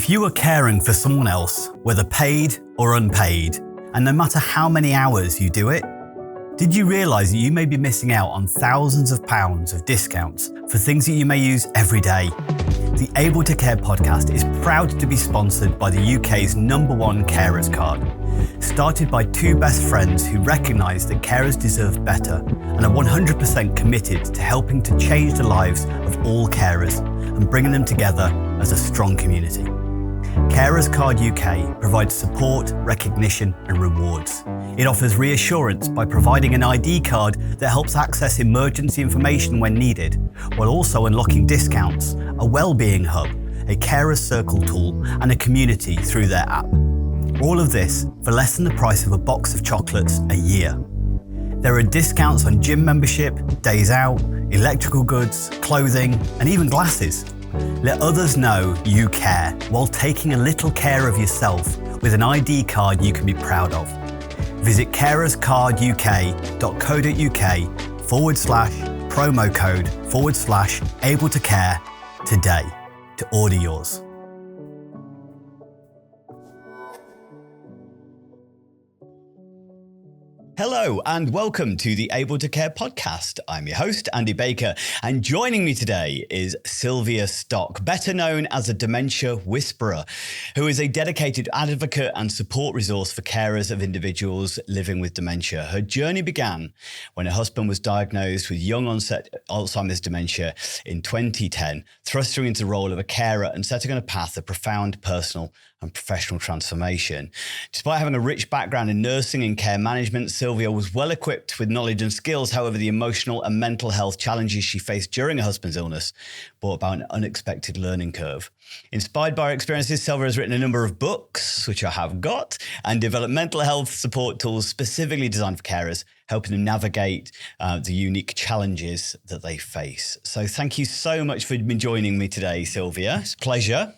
If you are caring for someone else, whether paid or unpaid, and no matter how many hours you do it, did you realise that you may be missing out on thousands of pounds of discounts for things that you may use every day? The Able to Care podcast is proud to be sponsored by the UK's #1 carers card. Started by two best friends who recognise that carers deserve better and are 100% committed to helping to change the lives of all carers and bringing them together as a strong community. Carers Card UK provides support, recognition and rewards. It offers reassurance by providing an ID card that helps access emergency information when needed, while also unlocking discounts, a wellbeing hub, a carers circle tool and a community through their app. All of this for less than the price of a box of chocolates a year. There are discounts on gym membership, days out, electrical goods, clothing and even glasses. Let others know you care while taking a little care of yourself with an ID card you can be proud of. Visit carerscarduk.co.uk/promo code/able to care today to order yours. Hello and welcome to the Able to Care podcast. I'm your host, Andy Baker, and joining me today is Sylvia Stock, better known as a Dementia Whisperer, who is a dedicated advocate and support resource for carers of individuals living with dementia. Her journey began when her husband was diagnosed with young onset Alzheimer's dementia in 2010, thrust her into the role of a carer and set her on a path of profound personal and professional transformation. Despite having a rich background in nursing and care management, Sylvia was well equipped with knowledge and skills. However, the emotional and mental health challenges she faced during her husband's illness brought about an unexpected learning curve. Inspired by her experiences, Sylvia has written a number of books, which I have got, and developed mental health support tools specifically designed for carers, helping them navigate the unique challenges that they face. So thank you so much for joining me today, Sylvia. It's a pleasure.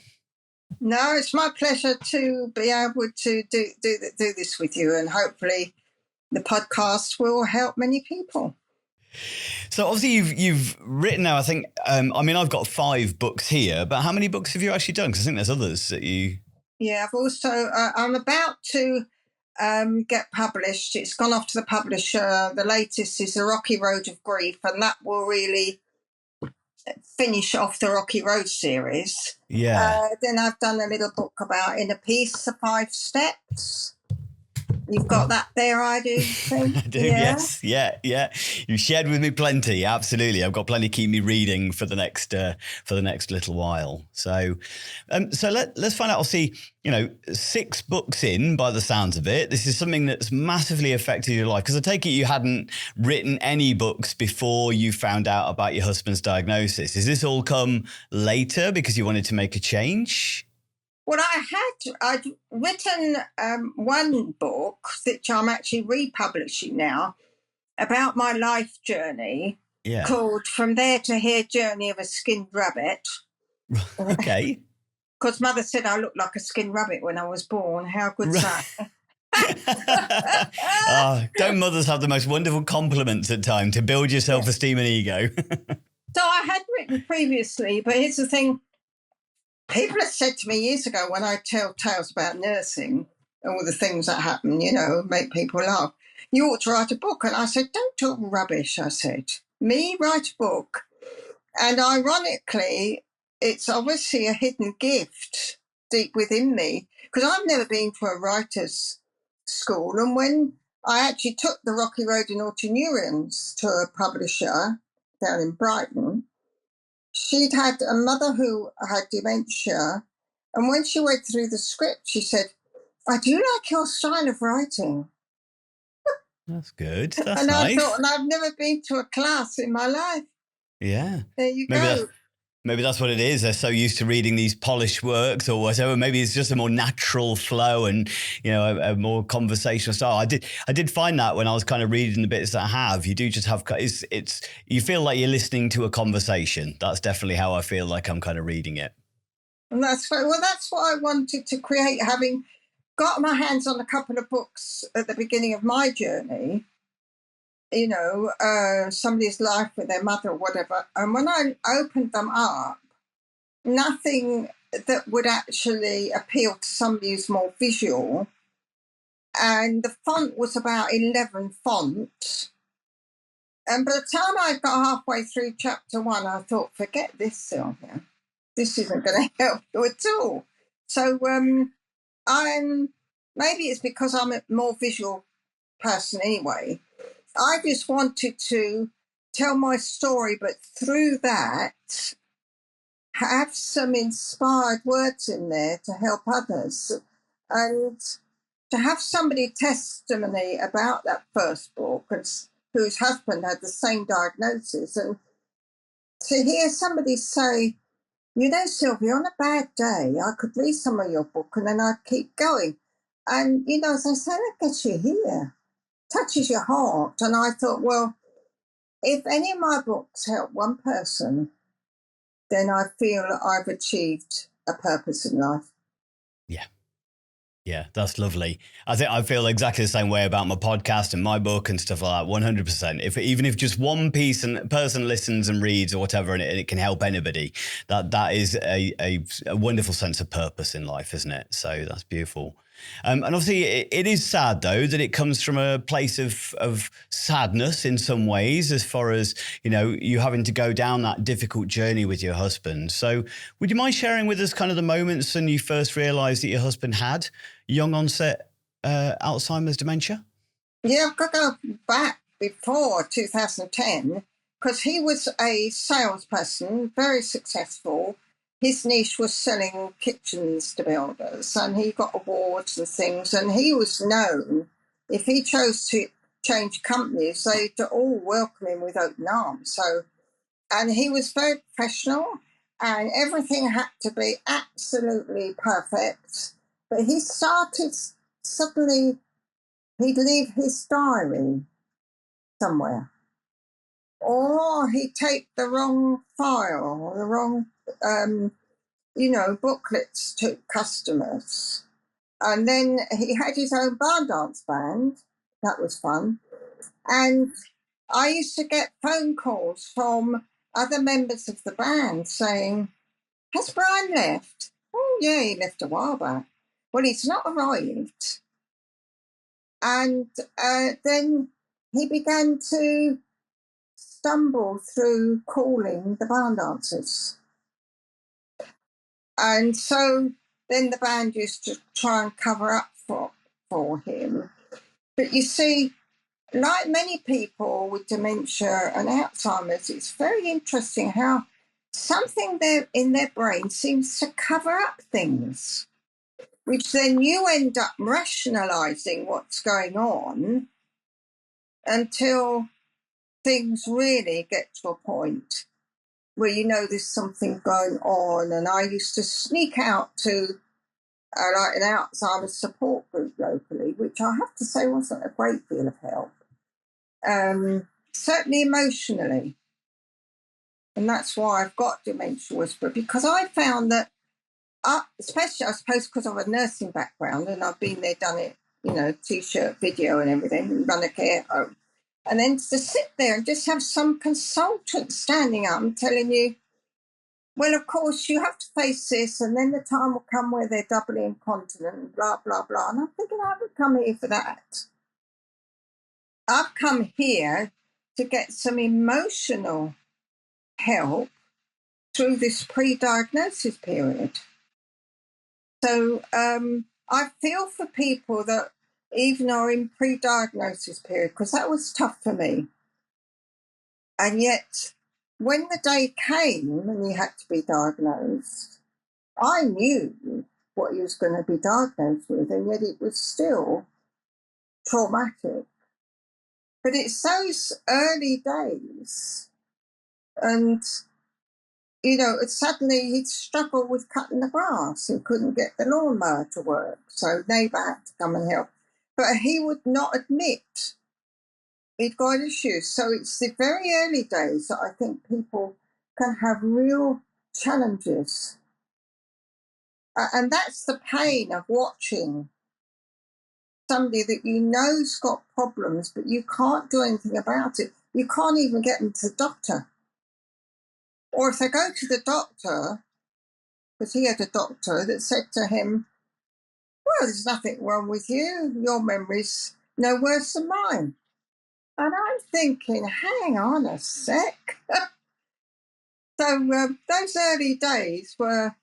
No, it's my pleasure to be able to do this with you, and hopefully the podcast will help many people. So obviously you've written now, I think, I've got 5 books here, but how many books have you actually done? Because I think there's others that you... Yeah, I've also, I'm about to get published. It's gone off to the publisher. The latest is The Rocky Road of Grief, and that will really finish off the Rocky Road series. Yeah. Then I've done a little book about Inner Peace, the 5 steps. You've got that there, I do think. I do, yeah? Yes. Yeah. You shared with me plenty. Absolutely. I've got plenty to keep me reading for the next little while. So let's find out. I'll see, 6 books in by the sounds of it. This is something that's massively affected your life, because I take it you hadn't written any books before you found out about your husband's diagnosis. Has this all come later because you wanted to make a change? Well, I'd written one book, which I'm actually republishing now, about my life journey, called From There to Here, Journey of a Skinned Rabbit. Okay. Because Mother said I looked like a skinned rabbit when I was born. How good's that? Don't mothers have the most wonderful compliments at times to build your self-esteem and ego? So I had written previously, but here's the thing. People have said to me years ago, when I tell tales about nursing, all the things that happen, make people laugh, you ought to write a book. And I said, don't talk rubbish, I said. Me write a book. And ironically, it's obviously a hidden gift deep within me, because I've never been to a writer's school. And when I actually took the Rocky Road in Autoneurons to a publisher down in Brighton, she'd had a mother who had dementia, and when she went through the script, she said, I do like your style of writing. That's good. That's and nice. I thought, and I've never been to a class in my life. Yeah. There you go. Maybe that's what it is. They're so used to reading these polished works or whatever. Maybe it's just a more natural flow and, a more conversational style. I did find that when I was kind of reading the bits that I have, you do just have, you feel like you're listening to a conversation. That's definitely how I feel like I'm kind of reading it. And that's what I wanted to create, having got my hands on a couple of books at the beginning of my journey. Somebody's life with their mother or whatever. And when I opened them up, nothing that would actually appeal to somebody who's more visual. And the font was about 11 fonts. And by the time I got halfway through chapter 1, I thought, forget this, Sylvia. This isn't going to help you at all. So maybe it's because I'm a more visual person anyway. I just wanted to tell my story, but through that, have some inspired words in there to help others. And to have somebody testimony about that first book, whose husband had the same diagnosis, and to hear somebody say, you know, Sylvia, on a bad day, I could read some of your book and then I'd keep going. And, you know, as I say, that gets you here, touches your heart. And I thought, well, if any of my books help one person, then I feel that I've achieved a purpose in life. Yeah. Yeah, that's lovely. I feel exactly the same way about my podcast and my book and stuff like that. 100%. Even if just one person listens and reads or whatever, and it can help anybody, that is a wonderful sense of purpose in life, isn't it? So that's beautiful. And obviously, it is sad though that it comes from a place of sadness in some ways, as far as you having to go down that difficult journey with your husband. So, would you mind sharing with us kind of the moments when you first realised that your husband had young onset Alzheimer's dementia? Yeah, I've got to go back before 2010 because he was a salesperson, very successful. His niche was selling kitchens to builders, and he got awards and things, and he was known. If he chose to change companies, they'd all welcome him with open arms. So, and he was very professional, and everything had to be absolutely perfect. But he started suddenly, he'd leave his diary somewhere, or he'd take the wrong file or the wrong, booklets to customers. And then he had his own barn dance band. That was fun. And I used to get phone calls from other members of the band saying, has Brian left? Oh, yeah, he left a while back. Well, he's not arrived. And then he began to stumble through calling the barn dancers. And so then the band used to try and cover up for him. But you see, like many people with dementia and Alzheimer's, it's very interesting how something there in their brain seems to cover up things, which then you end up rationalising what's going on until things really get to a point where you know there's something going on. And I used to sneak out to like an Alzheimer's support group locally, which I have to say wasn't a great deal of help, certainly emotionally. And that's why I've got Dementia Whisperer, because I found that, especially I suppose because of a nursing background, and I've been there, done it, T-shirt, video and everything, run a care home. And then to sit there and just have some consultant standing up and telling you, well, of course, you have to face this, and then the time will come where they're doubly incontinent, and blah, blah, blah. And I'm thinking, I haven't come here for that. I've come here to get some emotional help through this pre-diagnosis period. So I feel for people that even are in pre-diagnosis period, because that was tough for me. And yet, when the day came and he had to be diagnosed, I knew what he was going to be diagnosed with, and yet it was still traumatic. But it's those early days, and suddenly he'd struggle with cutting the grass. He couldn't get the lawnmower to work, so neighbour had to come and help. But he would not admit he'd got issues. So it's the very early days that I think people can have real challenges. And that's the pain of watching somebody that you know's got problems, but you can't do anything about it. You can't even get them to the doctor. Or if they go to the doctor, because he had a doctor that said to him, well, there's nothing wrong with you. Your memory's no worse than mine. And I'm thinking, hang on a sec. So those early days were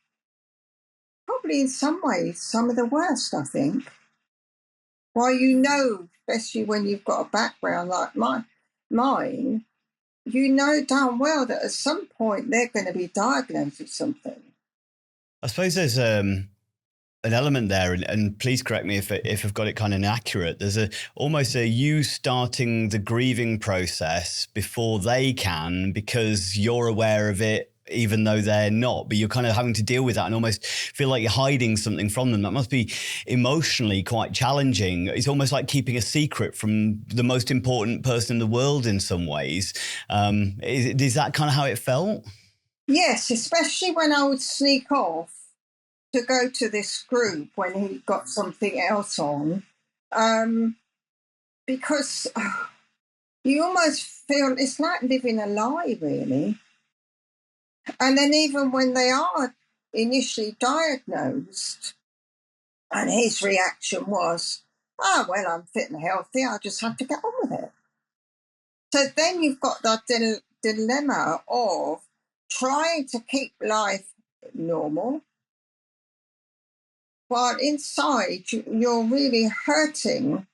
probably in some ways some of the worst, I think. While especially when you've got a background like mine, you know darn well that at some point they're going to be diagnosed with something. I suppose there's an element there, and please correct me if I've got it kind of inaccurate. There's almost you starting the grieving process before they can, because you're aware of it, even though they're not, but you're kind of having to deal with that and almost feel like you're hiding something from them. That must be emotionally quite challenging. It's almost like keeping a secret from the most important person in the world in some ways. Is that kind of how it felt? Yes, especially when I would sneak off to go to this group when he got something else on, because you almost feel it's like living a lie, really. And then even when they are initially diagnosed, and his reaction was, oh, well, I'm fit and healthy, I just have to get on with it. So then you've got that dilemma of trying to keep life normal, while inside you're really hurting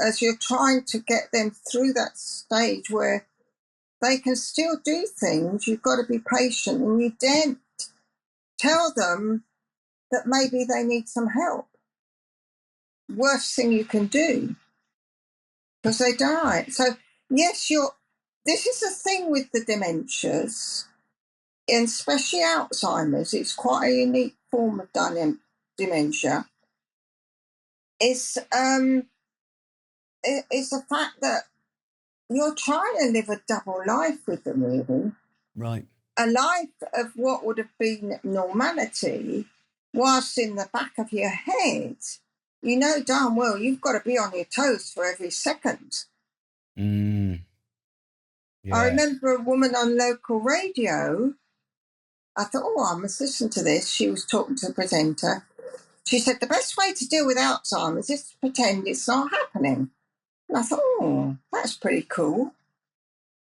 as you're trying to get them through that stage where they can still do things. You've got to be patient, and you daren't tell them that maybe they need some help. Worst thing you can do, because they die. So yes, this is the thing with the dementias, and especially Alzheimer's. It's quite a unique form of dementia. It's the fact that you're trying to live a double life with them, really. Right. A life of what would have been normality, whilst in the back of your head, you know darn well you've got to be on your toes for every second. Yeah. I remember a woman on local radio. I thought, oh, I must listen to this. She was talking to the presenter. She said, the best way to deal with Alzheimer's is to pretend it's not happening. And I thought, oh, that's pretty cool.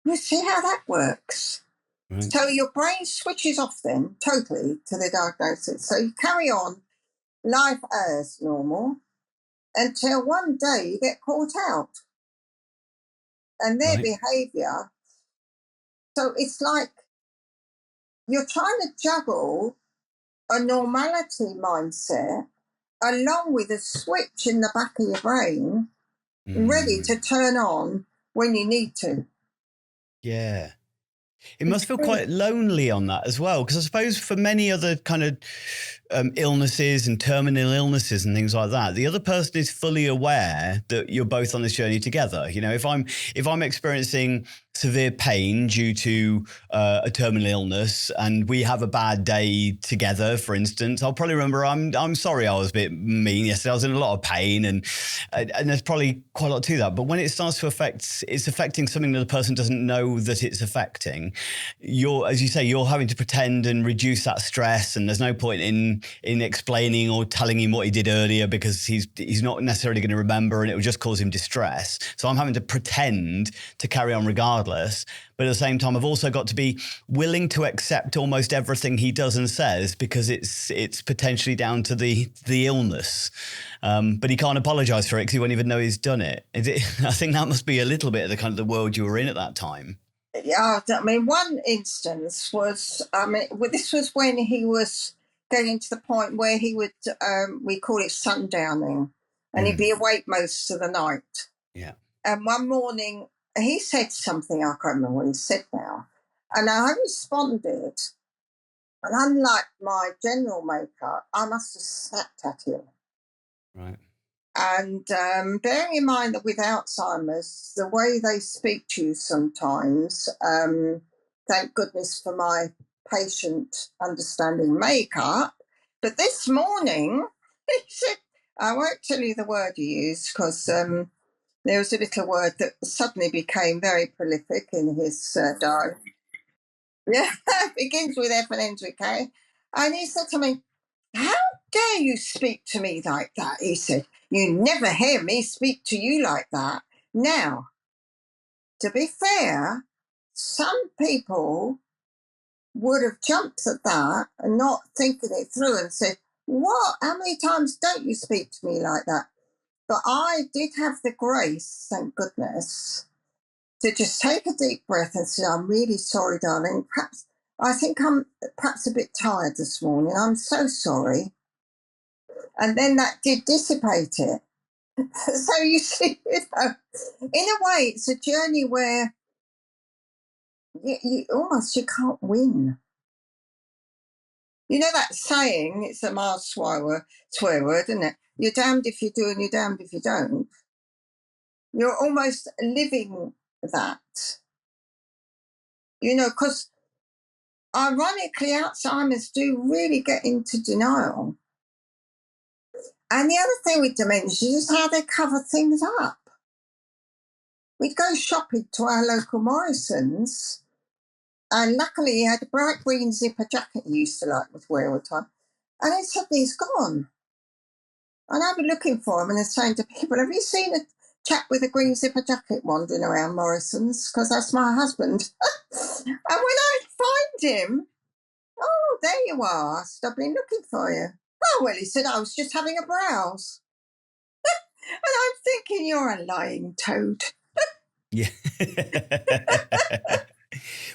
We'll see how that works. Right. So your brain switches off then totally to the diagnosis. So you carry on life as normal until one day you get caught out. And their behaviour. So it's like you're trying to juggle a normality mindset along with a switch in the back of your brain ready to turn on when you need to. Yeah. It must feel quite lonely on that as well, because I suppose for many other kind of illnesses and terminal illnesses and things like that, the other person is fully aware that you're both on this journey together. You know, if I'm experiencing severe pain due to a terminal illness and we have a bad day together, for instance, I'll probably remember I'm sorry I was a bit mean yesterday. I was in a lot of pain, and there's probably quite a lot to that. But when it starts to it's affecting something that the person doesn't know that it's affecting, as you say, you're having to pretend and reduce that stress, and there's no point in explaining or telling him what he did earlier, because he's not necessarily going to remember, and it will just cause him distress. So I'm having to pretend to carry on regardless. But at the same time, I've also got to be willing to accept almost everything he does and says, because it's potentially down to the illness. But he can't apologize for it because he won't even know he's done it. I think that must be a little bit of the kind of the world you were in at that time. Yeah, I mean, one instance was, this was when he was getting to the point where he would, we call it sundowning, and he'd be awake most of the night. Yeah. And one morning, he said something, I can't remember what he said now, and I responded, and unlike my general makeup, I must have snapped at him. Right. And bearing in mind that with Alzheimer's, the way they speak to you sometimes, thank goodness for my patient understanding makeup, but this morning, he said, I won't tell you the word he used, because there was a little word that suddenly became very prolific in his diary. Yeah, begins with F and ends with K. And he said to me, how dare you speak to me like that? He said, you never hear me speak to you like that. Now, to be fair, some people would have jumped at that and not thinking it through and said, what? How many times don't you speak to me like that? But I did have the grace, thank goodness, to just take a deep breath and say, I'm really sorry, darling. Perhaps I think I'm perhaps a bit tired this morning. I'm so sorry. And then that did dissipate it. So you see, in a way, it's a journey where you almost you can't win. You know that saying, it's a mild swear word, isn't it? You're damned if you do and you're damned if you don't. You're almost living that. You know, because ironically, Alzheimer's do really get into denial. And the other thing with dementia is how they cover things up. We'd go shopping to our local Morrison's, and luckily he had a bright green zipper jacket he used to like with wear all the time. And then suddenly he's gone. And I'd be looking for him and saying to people, have you seen a chap with a green zipper jacket wandering around Morrison's? Because that's my husband. And when I find him, oh, there you are. I've been looking for you. Oh, well, he said, I was just having a browse. And I'm thinking, you're a lying toad. Yeah.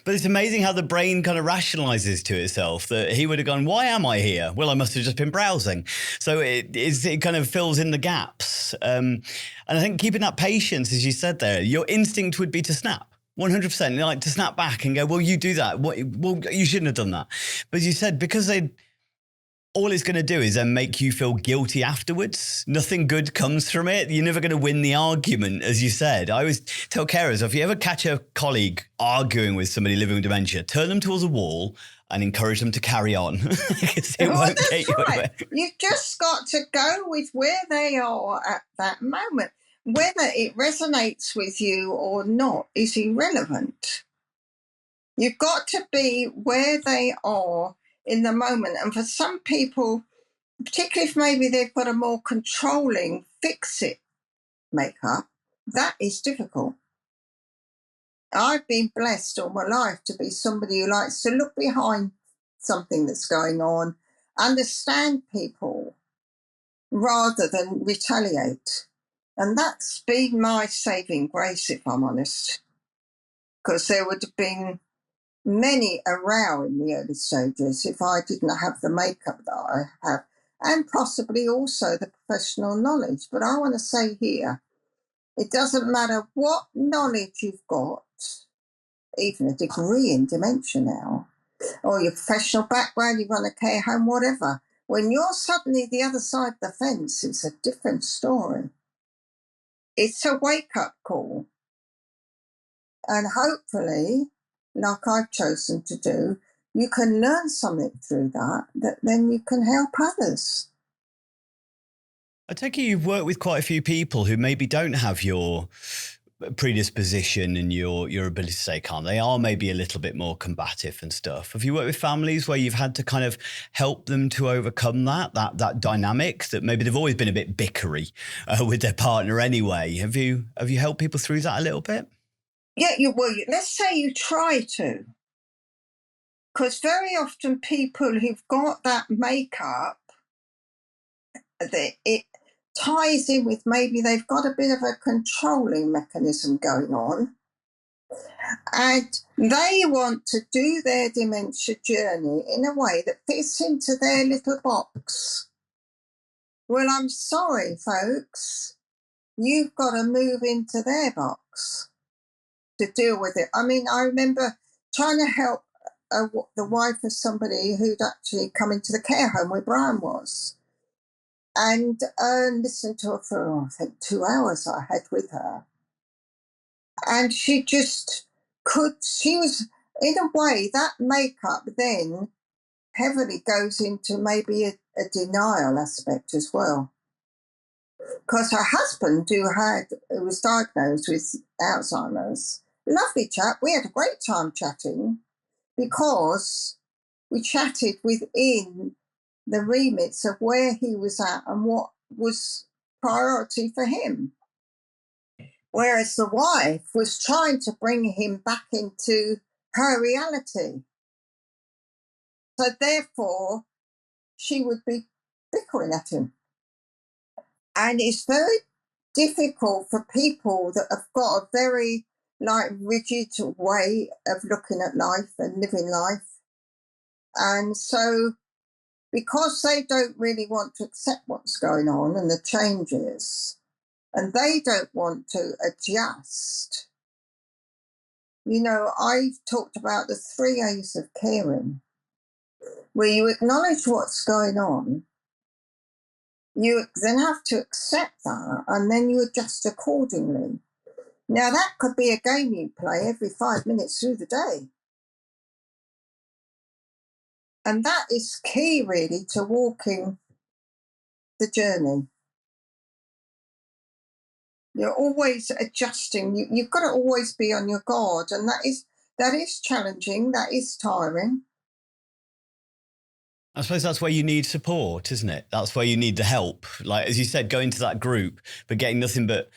But it's amazing how the brain kind of rationalizes to itself that he would have gone, why am I here? Well, I must have just been browsing. So it kind of fills in the gaps. And I think keeping that patience, as you said there, your instinct would be to snap. 100%, like to snap back and go, well, you do that. Well, you shouldn't have done that. But as you said, because all it's going to do is then make you feel guilty afterwards. Nothing good comes from it. You're never going to win the argument, as you said. I always tell carers, if you ever catch a colleague arguing with somebody living with dementia, turn them towards a wall and encourage them to carry on. Because it won't get you anywhere. You've just got to go with where they are at that moment. Whether it resonates with you or not is irrelevant. You've got to be where they are in the moment. And for some people, particularly if maybe they've got a more controlling fix-it makeup, that is difficult. I've been blessed all my life to be somebody who likes to look behind something that's going on, understand people rather than retaliate. And that's been my saving grace, if I'm honest, because there would have been many a row in the early stages if I didn't have the makeup that I have, and possibly also the professional knowledge. But I want to say here, it doesn't matter what knowledge you've got, even a degree in dementia now, or your professional background, you run a care home, whatever. When you're suddenly the other side of the fence, it's a different story. It's a wake-up call. And hopefully, like I've chosen to do, you can learn something through that then you can help others. I take it you've worked with quite a few people who maybe don't have your predisposition and your ability to stay calm. They are maybe a little bit more combative and stuff. Have you worked with families where you've had to kind of help them to overcome that dynamic that maybe they've always been a bit bickery with their partner anyway? Have you helped people through that a little bit? Yeah, let's say you try to. Because very often people who've got that makeup, it ties in with maybe they've got a bit of a controlling mechanism going on. And they want to do their dementia journey in a way that fits into their little box. Well, I'm sorry, folks. You've got to move into their box to deal with it. I mean, I remember trying to help the wife of somebody who'd actually come into the care home where Brian was, and listened to her for, I think, 2 hours I had with her. And she just she was, in a way, that makeup then heavily goes into maybe a denial aspect as well. Because her husband, who was diagnosed with Alzheimer's, lovely chap, we had a great time chatting, because we chatted within the remits of where he was at and what was priority for him. Whereas the wife was trying to bring him back into her reality. So therefore, she would be bickering at him. And it's very difficult for people that have got a very rigid way of looking at life and living life. And so because they don't really want to accept what's going on and the changes, and they don't want to adjust, I've talked about the 3 A's of caring, where you acknowledge what's going on, you then have to accept that, and then you adjust accordingly. Now, that could be a game you play every 5 minutes through the day. And that is key, really, to walking the journey. You're always adjusting. You've got to always be on your guard, and that is challenging. That is tiring. I suppose that's where you need support, isn't it? That's where you need the help. Like, as you said, going to that group, but getting nothing but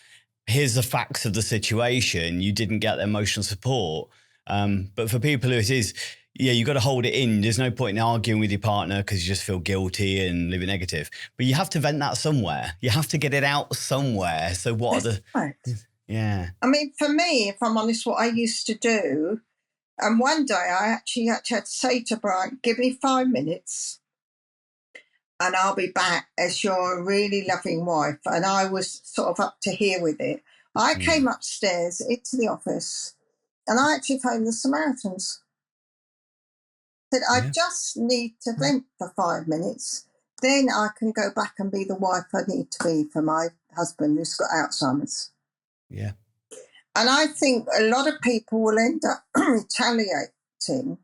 here's the facts of the situation. You didn't get the emotional support. But for people who it is, you've got to hold it in. There's no point in arguing with your partner because you just feel guilty and living negative. But you have to vent that somewhere. You have to get it out somewhere. So what That's right. Yeah. I mean, for me, if I'm honest, what I used to do, and one day I actually had to say to Brian, give me 5 minutes and I'll be back as your really loving wife. And I was sort of up to here with it. I came upstairs into the office and I actually phoned the Samaritans. Said, I just need to vent for 5 minutes. Then I can go back and be the wife I need to be for my husband who's got Alzheimer's. Yeah. And I think a lot of people will end up retaliating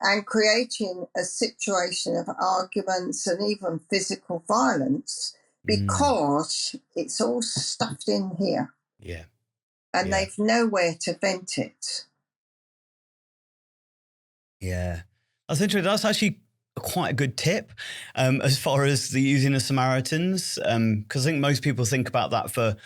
and creating a situation of arguments and even physical violence because it's all stuffed in here. Yeah. And they've nowhere to vent it. Yeah. That's interesting. That's actually quite a good tip as far as the using of Samaritans, because I think most people think about that for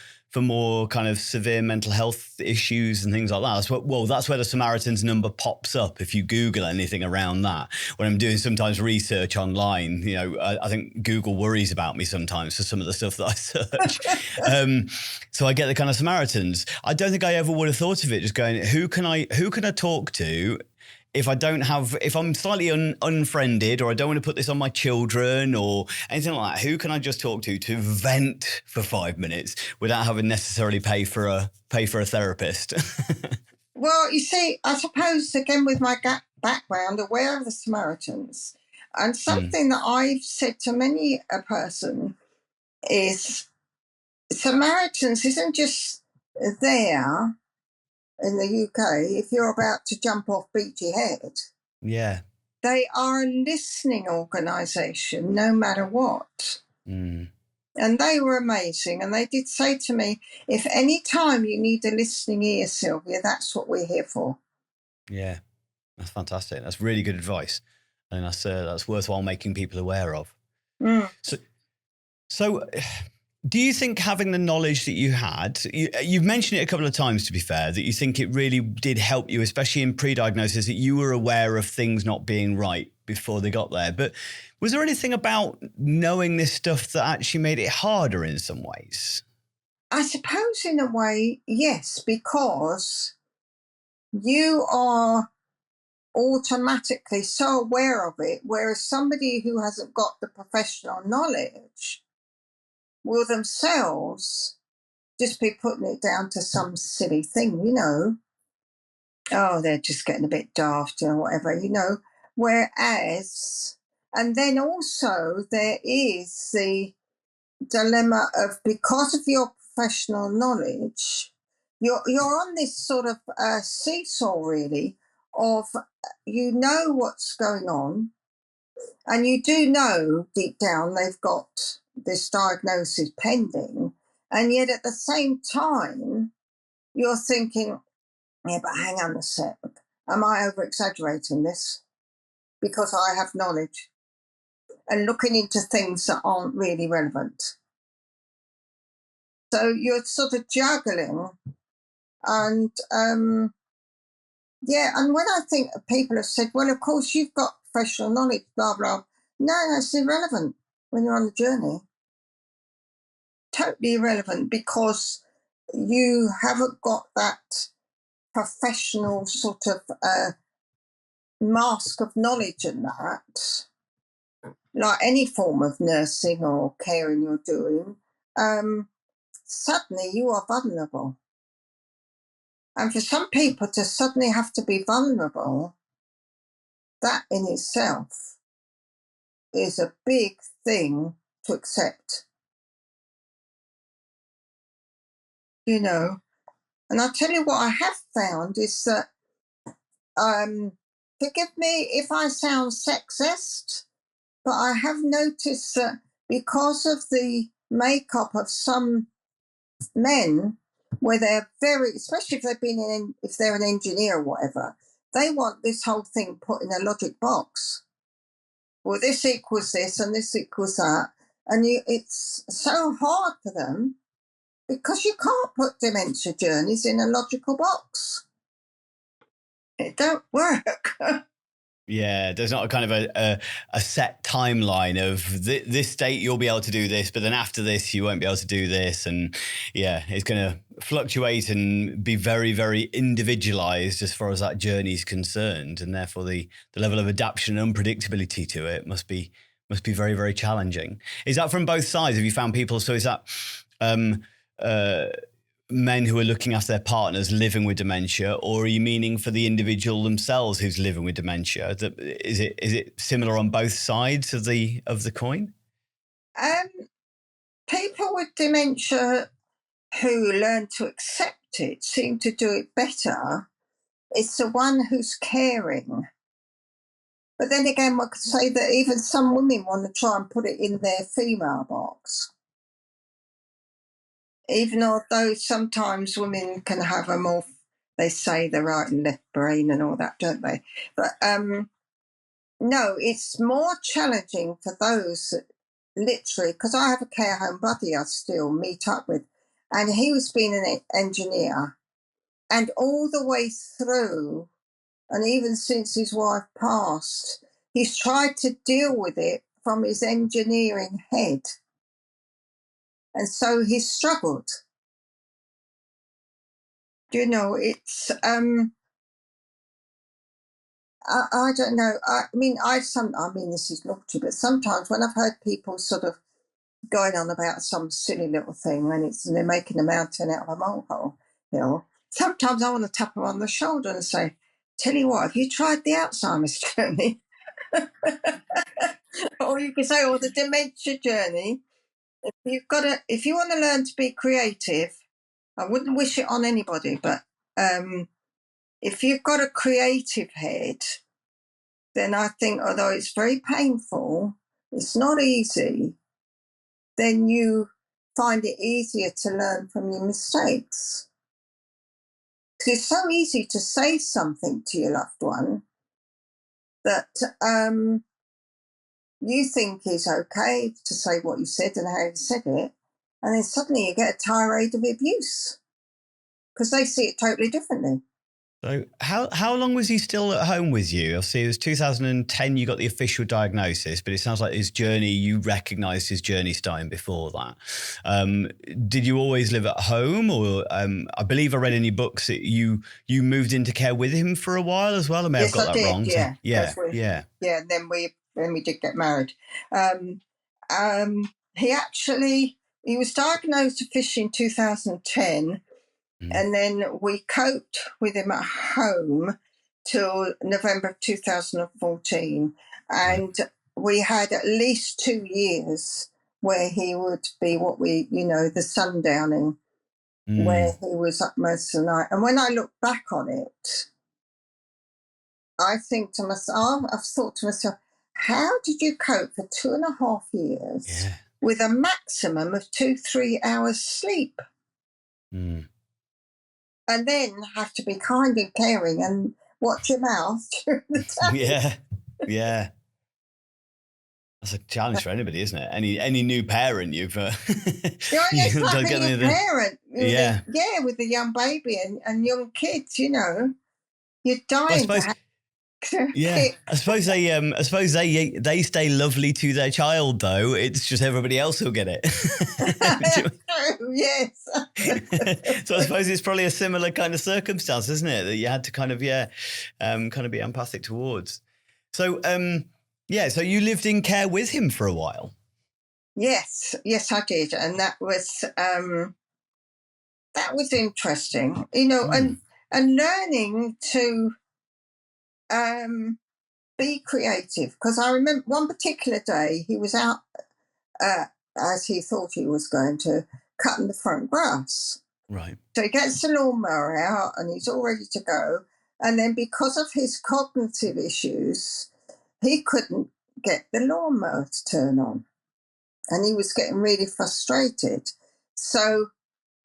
more kind of severe mental health issues and things like that. That's where the Samaritans number pops up if you Google anything around that. When I'm doing sometimes research online, I think Google worries about me sometimes for some of the stuff that I search. So I get the kind of Samaritans. I don't think I ever would have thought of it just going, who can I talk to if I'm slightly unfriended, or I don't want to put this on my children or anything like that? Who can I just talk to vent for 5 minutes without having necessarily pay for a therapist? Well, you see, I suppose, again, with my background, aware of the Samaritans, and something that I've said to many a person is Samaritans isn't just there in the UK if you're about to jump off Beachy Head. Yeah. They are a listening organisation, no matter what. And they were amazing. And they did say to me, if any time you need a listening ear, Sylvia, that's what we're here for. Yeah, that's fantastic. That's really good advice. And that's worthwhile making people aware of. So do you think having the knowledge that you had, you've mentioned it a couple of times, to be fair, that you think it really did help you, especially in pre-diagnosis, that you were aware of things not being right before they got there. But was there anything about knowing this stuff that actually made it harder in some ways? I suppose in a way, yes, because you are automatically so aware of it, whereas somebody who hasn't got the professional knowledge will themselves just be putting it down to some silly thing, oh, they're just getting a bit daft or whatever, whereas, and then also there is the dilemma of, because of your professional knowledge, you're on this sort of seesaw, really, of what's going on, and you do know deep down they've got this diagnosis pending, and yet at the same time you're thinking, yeah, but hang on a sec, am I over-exaggerating this? Because I have knowledge and looking into things that aren't really relevant. So you're sort of juggling. And and when I think people have said, well, of course you've got professional knowledge, blah, blah. No, that's irrelevant when you're on the journey. Totally irrelevant, because you haven't got that professional sort of mask of knowledge in that, like any form of nursing or caring you're doing. Suddenly you are vulnerable. And for some people to suddenly have to be vulnerable, that in itself is a big thing to accept. You know, and I'll tell you what I have found is that, forgive me if I sound sexist, but I have noticed that because of the makeup of some men, where they're very, especially if they've been if they're an engineer or whatever, they want this whole thing put in a logic box. Well, this equals this and this equals that. And it's so hard for them because you can't put dementia journeys in a logical box. It don't work. Yeah, there's not a kind of a set timeline of this date you'll be able to do this, but then after this you won't be able to do this. And yeah, it's going to fluctuate and be very, very individualized as far as that journey is concerned. And therefore the level of adaptation and unpredictability to it must be very, very challenging. Is that from both sides? Have you found people? So is that men who are looking after their partners living with dementia, or are you meaning for the individual themselves who's living with dementia? Is it similar on both sides of the coin? People with dementia who learn to accept it seem to do it better. It's the one who's caring. But then again, one could say that even some women want to try and put it in their female box. Even although sometimes women can have a more, they say the right and left brain and all that, don't they? But no, it's more challenging for those that literally, because I have a care home buddy I still meet up with, and he was being an engineer, and all the way through, and even since his wife passed, he's tried to deal with it from his engineering head. And so he's struggled. You know, it's, I don't know. I mean, this is naughty, but sometimes when I've heard people sort of going on about some silly little thing and they're making a mountain out of a molehill, sometimes I want to tap them on the shoulder and say, tell you what, have you tried the Alzheimer's journey? Or you can say, the dementia journey. If you want to learn to be creative, I wouldn't wish it on anybody, but if you've got a creative head, then I think, although it's very painful, it's not easy, then you find it easier to learn from your mistakes. Because it's so easy to say something to your loved one that you think is okay to say what you said and how you said it, and then suddenly you get a tirade of abuse because they see it totally differently. So how long was he still at home with you? I'll see it was 2010 you got the official diagnosis, but it sounds like his journey, you recognised his journey starting before that. Did you always live at home, or I believe I read in your books that you moved into care with him for a while as well? I may have got that wrong. Yeah. Yeah. And then we did get married. He was diagnosed officially in 2010. And then we coped with him at home till November of 2014. And we had at least 2 years where he would be the sundowning, where he was up most of the night. And when I look back on it, I've thought to myself, how did you cope for 2.5 years with a maximum of 2-3 hours sleep? And then have to be kind and caring and watch your mouth during the day. Yeah. That's a challenge for anybody, isn't it? Any new parent you've It's like being a parent. With a young baby and young kids, you're dying to have. Yeah, I suppose they stay lovely to their child, though. It's just everybody else who'll get it. That's true, yes. So I suppose it's probably a similar kind of circumstance, isn't it? That you had to kind of be empathic towards. So so you lived in care with him for a while. Yes, I did, and that was interesting, and learning to be creative, because I remember one particular day he was out as he thought he was going to cutting the front grass. Right. So he gets the lawnmower out and he's all ready to go, and then because of his cognitive issues, he couldn't get the lawnmower to turn on, and he was getting really frustrated. So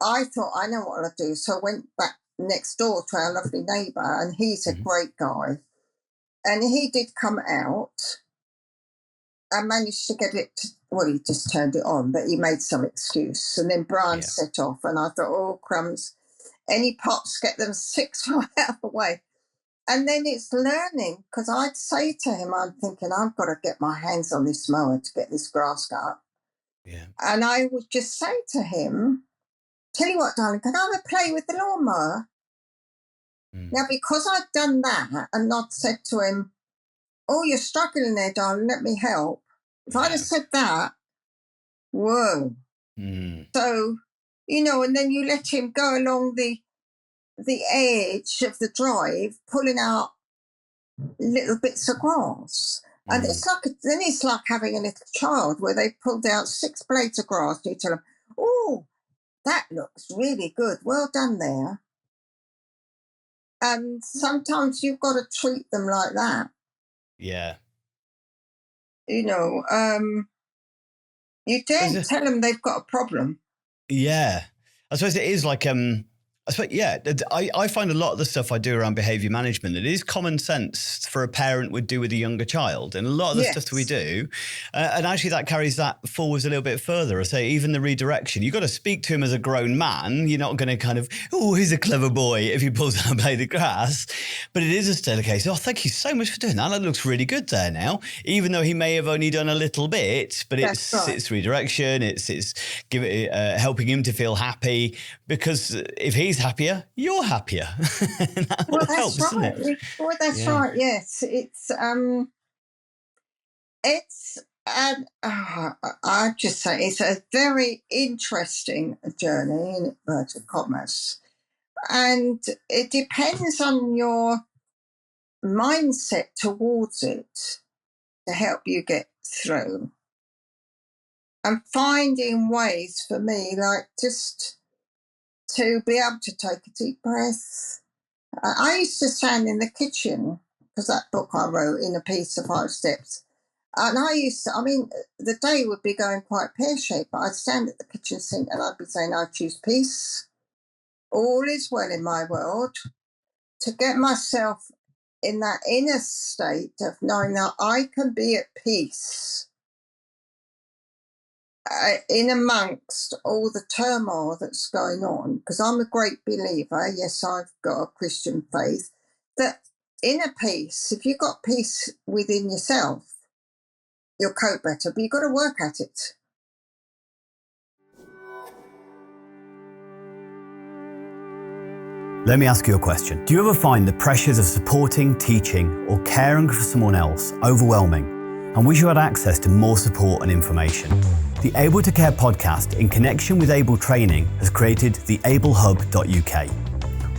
I thought, I know what I'll do. So I went back next door to our lovely neighbour, and he's a great guy. And he did come out and managed to get it he just turned it on, but he made some excuse. And then Brian set off, and I thought, oh, crumbs, any pots, get them 6 right out of the way. And then it's learning, because I'd say to him, I'm thinking, I've got to get my hands on this mower to get this grass cut. Yeah. And I would just say to him, tell you what, darling, can I have a play with the lawnmower? Now, because I'd done that and not said to him, oh, you're struggling there, darling, let me help. If I'd have said that, whoa. So, and then you let him go along the edge of the drive, pulling out little bits of grass. And it's like having a little child where they pulled out 6 blades of grass and you tell them, oh, that looks really good. Well done there. And sometimes you've got to treat them like that. Yeah. You don't tell them they've got a problem. Yeah. I suppose it is like, I find a lot of the stuff I do around behaviour management, it is common sense for a parent would do with a younger child. And a lot of the stuff that we do, and actually that carries that forwards a little bit further. I say even the redirection, you've got to speak to him as a grown man. You're not going to kind of, oh, he's a clever boy if he pulls out and play the grass. But it is still a case, oh, thank you so much for doing that. That looks really good there now. Even though he may have only done a little bit, but it's redirection, it's helping him to feel happy, because if he's happier, you're happier. Well, that's right. Well, that's right. Yes, I just say it's a very interesting journey in inverted commas, and it depends on your mindset towards it to help you get through. And finding ways for me, like just to be able to take a deep breath. I used to stand in the kitchen, because that book I wrote, In a Piece of 5 Steps. And the day would be going quite pear-shaped, but I'd stand at the kitchen sink and I'd be saying, I choose peace. All is well in my world. To get myself in that inner state of knowing that I can be at peace in amongst all the turmoil that's going on, because I'm a great believer, yes, I've got a Christian faith, that inner peace, if you've got peace within yourself, you'll cope better, but you've got to work at it. Let me ask you a question. Do you ever find the pressures of supporting, teaching, or caring for someone else overwhelming and wish you had access to more support and information? The Able to Care podcast, in connection with Able Training, has created the ablehub.uk,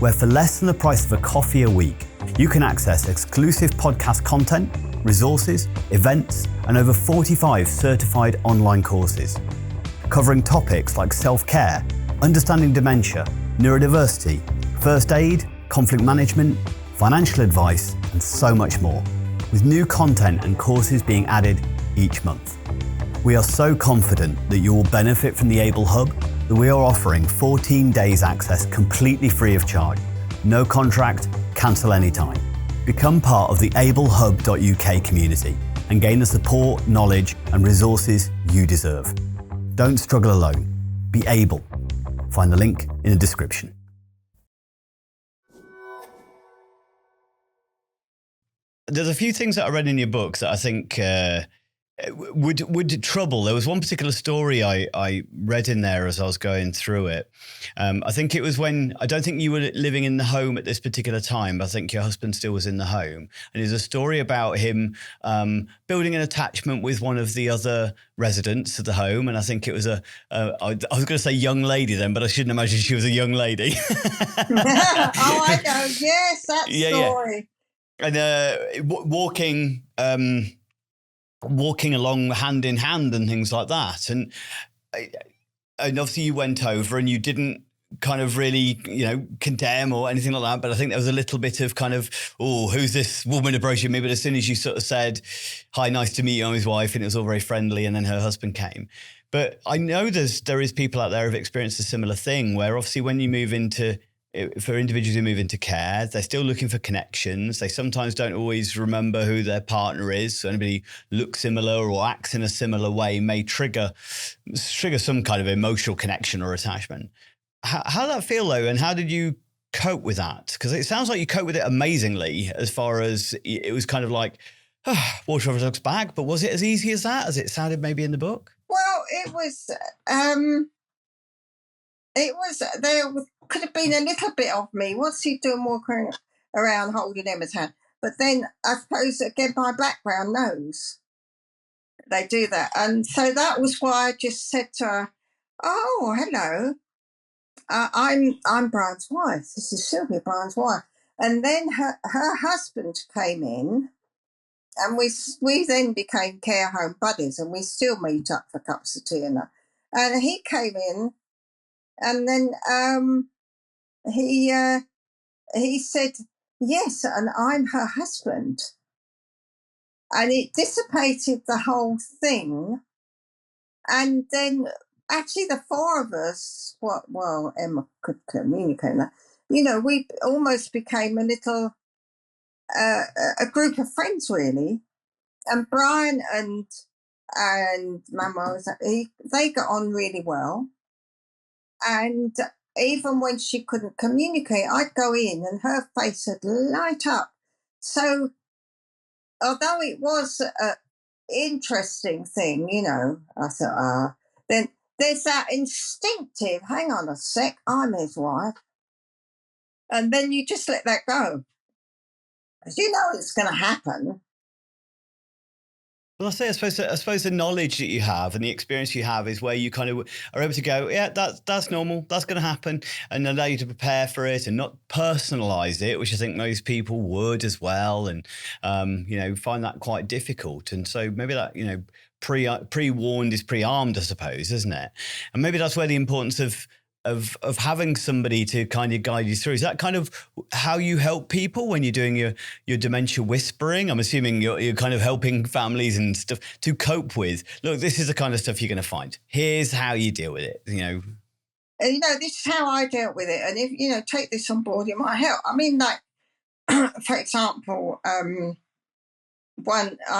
where for less than the price of a coffee a week, you can access exclusive podcast content, resources, events, and over 45 certified online courses, covering topics like self-care, understanding dementia, neurodiversity, first aid, conflict management, financial advice, and so much more, with new content and courses being added each month. We are so confident that you will benefit from the Able Hub that we are offering 14 days access completely free of charge. No contract, cancel anytime. Become part of the ablehub.uk community and gain the support, knowledge and resources you deserve. Don't struggle alone. Be able. Find the link in the description. There's a few things that I read in your book that I think would trouble. There was one particular story I read in there as I was going through it. I think it was when, I don't think you were living in the home at this particular time, but I think your husband still was in the home. And there's a story about him building an attachment with one of the other residents of the home. And I think it was I was going to say young lady then, but I shouldn't imagine she was a young lady. Oh, I know. Yes, that story. Yeah. And walking along hand in hand and things like that. And obviously you went over and you didn't kind of really, condemn or anything like that. But I think there was a little bit of kind of, oh, who's this woman approaching me? But as soon as you sort of said, hi, nice to meet you, I'm his wife, and it was all very friendly. And then her husband came. But I know there is people out there who've experienced a similar thing where obviously when you move into, for individuals who move into care, they're still looking for connections. They sometimes don't always remember who their partner is. So anybody looks similar or acts in a similar way may trigger some kind of emotional connection or attachment. How did that feel though? And how did you cope with that? Because it sounds like you cope with it amazingly as far as it was kind of like, water off a duck's back. But was it as easy as that, as it sounded maybe in the book? Well, there could have been a little bit of me. What's he doing walking around holding Emma's hand? But then I suppose, again, my background knows they do that. And so that was why I just said to her, oh, hello, I'm Brian's wife. This is Sylvia, Brian's wife. And then her husband came in and we then became care home buddies and we still meet up for cups of tea and that. And he came in and then he said, yes, and I'm her husband. And it dissipated the whole thing. And then actually the four of us, well, Emma could communicate that, we almost became a little, a group of friends really. And Brian and Mama, they got on really well. And even when she couldn't communicate, I'd go in and her face would light up. So although it was an interesting thing, I thought, then there's that instinctive, hang on a sec, I'm his wife. And then you just let that go. Because you know it's going to happen. Well, I suppose the knowledge that you have and the experience you have is where you kind of are able to go, yeah, that's normal, that's going to happen, and allow you to prepare for it and not personalize it, which I think most people would as well, and find that quite difficult. And so maybe that pre-warned is pre-armed, I suppose, isn't it? And maybe that's where the importance of having somebody to kind of guide you through. Is that kind of how you help people when you're doing your dementia whispering? I'm assuming you're kind of helping families and stuff to cope with, look, this is the kind of stuff you're going to find. Here's how you deal with it, this is how I dealt with it. And if, take this on board, it might help. I mean, like, for example, I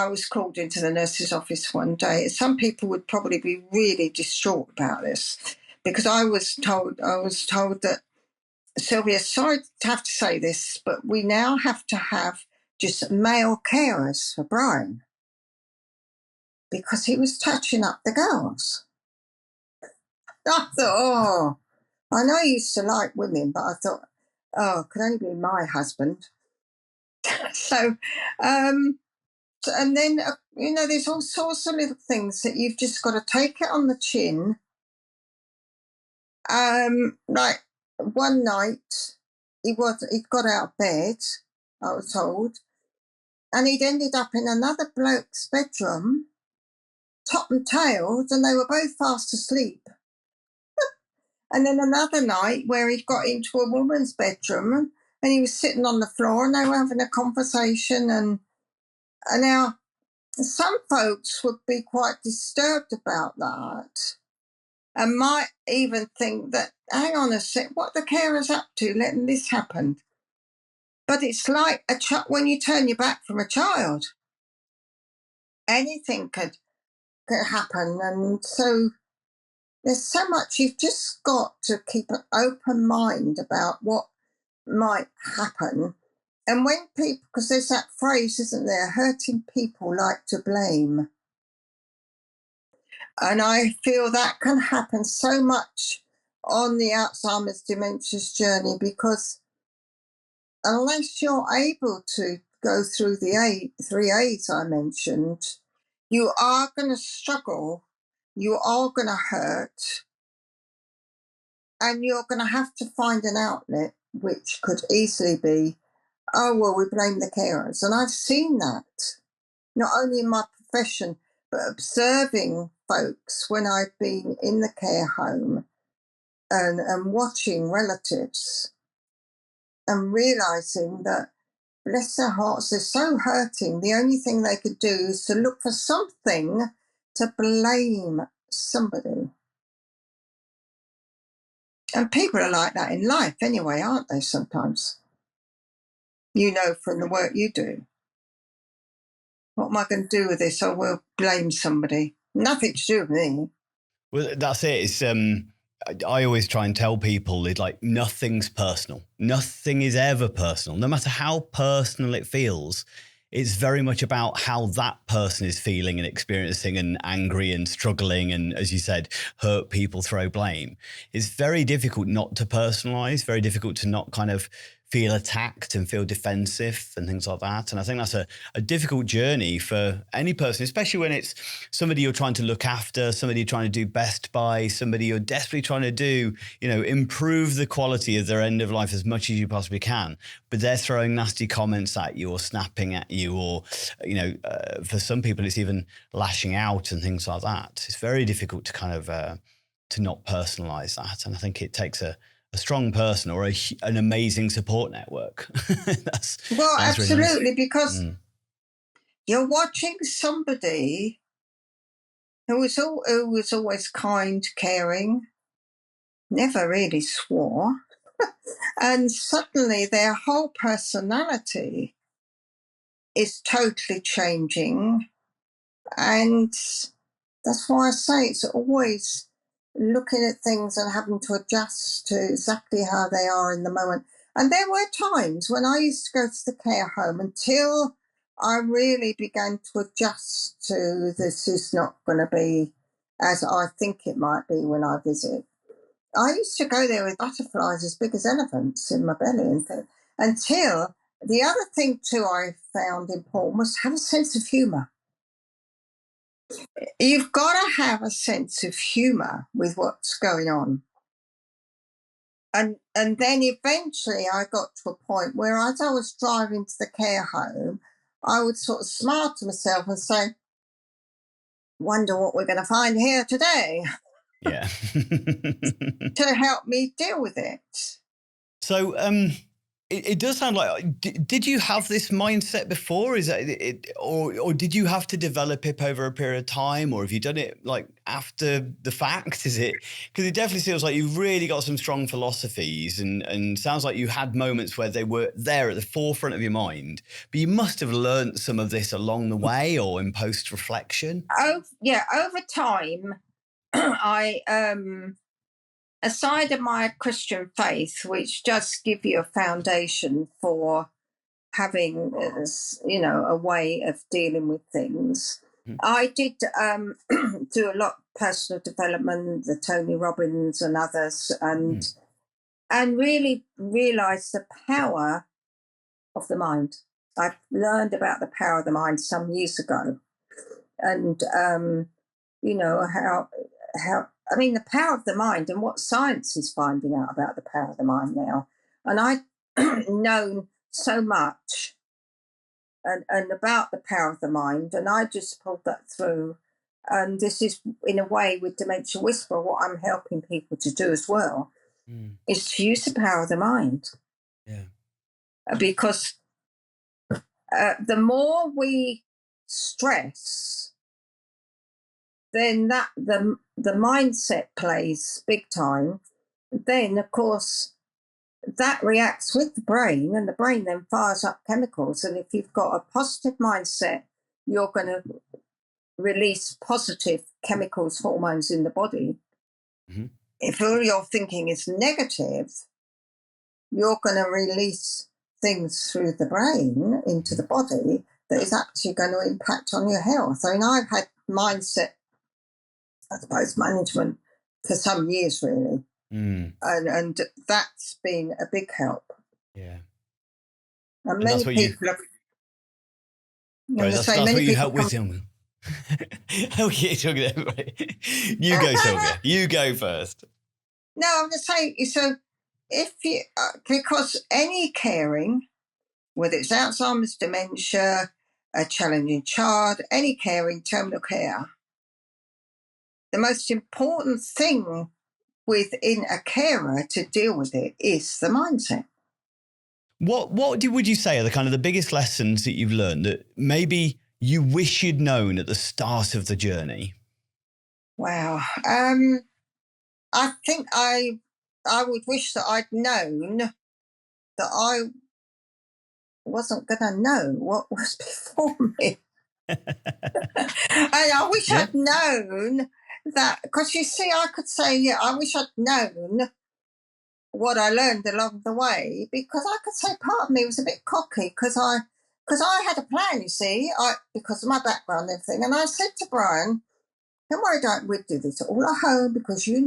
was called into the nurse's office one day. Some people would probably be really distraught about this. Because I was told that, Sylvia, sorry to have to say this, but we now have to have just male carers for Brian because he was touching up the girls. I thought, I know you used to like women, but I thought, it could only be my husband. So, and then, there's all sorts of little things that you've just got to take it on the chin. Like one night he'd got out of bed, I was told, and he'd ended up in another bloke's bedroom, top and tailed, and they were both fast asleep. And then another night where he'd got into a woman's bedroom and he was sitting on the floor and they were having a conversation. And now some folks would be quite disturbed about that. And might even think that, hang on a sec, what the carer's up to letting this happen? But it's like when you turn your back from a child, anything could happen. And so there's so much, you've just got to keep an open mind about what might happen. And when people, because there's that phrase, isn't there, hurting people like to blame. And I feel that can happen so much on the Alzheimer's dementia's journey, because unless you're able to go through the 3 A's I mentioned, you are going to struggle, you are going to hurt, and you're going to have to find an outlet, which could easily be, oh, well, we blame the carers. And I've seen that, not only in my profession, but observing folks when I've been in the care home and watching relatives and realising that, bless their hearts, they're so hurting. The only thing they could do is to look for something to blame somebody. And people are like that in life anyway, aren't they, sometimes? You know, from the work you do. What am I going to do with this? I will blame somebody. Nothing to do with me. Well, that's it. It's I always try and tell people, it's like, nothing's personal. Nothing is ever personal. No matter how personal it feels, it's very much about how that person is feeling and experiencing, and angry and struggling, and, as you said, hurt people, throw blame. It's very difficult not to personalize, very difficult to not kind of feel attacked and feel defensive and things like that. And I think that's a difficult journey for any person, especially when it's somebody you're trying to look after, somebody you're trying to do best by, somebody you're desperately trying to do, improve the quality of their end of life as much as you possibly can. But they're throwing nasty comments at you or snapping at you, or, for some people, it's even lashing out and things like that. It's very difficult to kind of to not personalize that. And I think it takes a strong person or an amazing support network. That's absolutely, really nice. Because you're watching somebody who was always kind, caring, never really swore, and suddenly their whole personality is totally changing. And that's why I say it's always looking at things and having to adjust to exactly how they are in the moment. And there were times when I used to go to the care home until I really began to adjust to, this is not going to be as I think it might be when I visit. I used to go there with butterflies as big as elephants in my belly, until the other thing too I found important was to have a sense of humour. You've got to have a sense of humour with what's going on. And then eventually I got to a point where, as I was driving to the care home, I would sort of smile to myself and say, wonder what we're going to find here today. Yeah. To help me deal with it. So it does sound like, did you have this mindset before? Is that it, or did you have to develop it over a period of time, or have you done it like after the fact? Is it, because it definitely feels like you've really got some strong philosophies, and sounds like you had moments where they were there at the forefront of your mind, but you must have learned some of this along the way or in post reflection. Oh yeah, over time, I aside of my Christian faith, which does give you a foundation for having, a way of dealing with things, I did do a lot of personal development, the Tony Robbins and others, and really realised the power of the mind. I learned about the power of the mind some years ago, and how I mean, the power of the mind and what science is finding out about the power of the mind now. And I've known so much and about the power of the mind, and I just pulled that through. And this is, in a way, with Dementia Whisperer, what I'm helping people to do as well, is to use the power of the mind. Yeah. Because the more we stress, then that the mindset plays big time. Then, of course, that reacts with the brain, and the brain then fires up chemicals. And if you've got a positive mindset, you're going to release positive chemicals, hormones in the body. Mm-hmm. If all your thinking is negative, you're going to release things through the brain into the body that is actually going to impact on your health. I mean, I've had mindset, I suppose, management for some years, really. And that's been a big help. Yeah. And many people have... That's what you help with. Okay, talking to everybody. You go, Sylvia. You go first. No, I'm just saying, so if you, because any caring, whether it's Alzheimer's, dementia, a challenging child, any caring, terminal care, the most important thing within a carer to deal with it is the mindset. What would you say are the kind of the biggest lessons that you've learned that maybe you wish you'd known at the start of the journey? Wow. I think I would wish that I'd known that I wasn't going to know what was before me. And I wish I'd known that, because you see, I could say, I wish I'd known what I learned along the way, because I could say part of me was a bit cocky because I had a plan, you see, because of my background and everything. And I said to Brian, don't worry, we'll do this all at home because I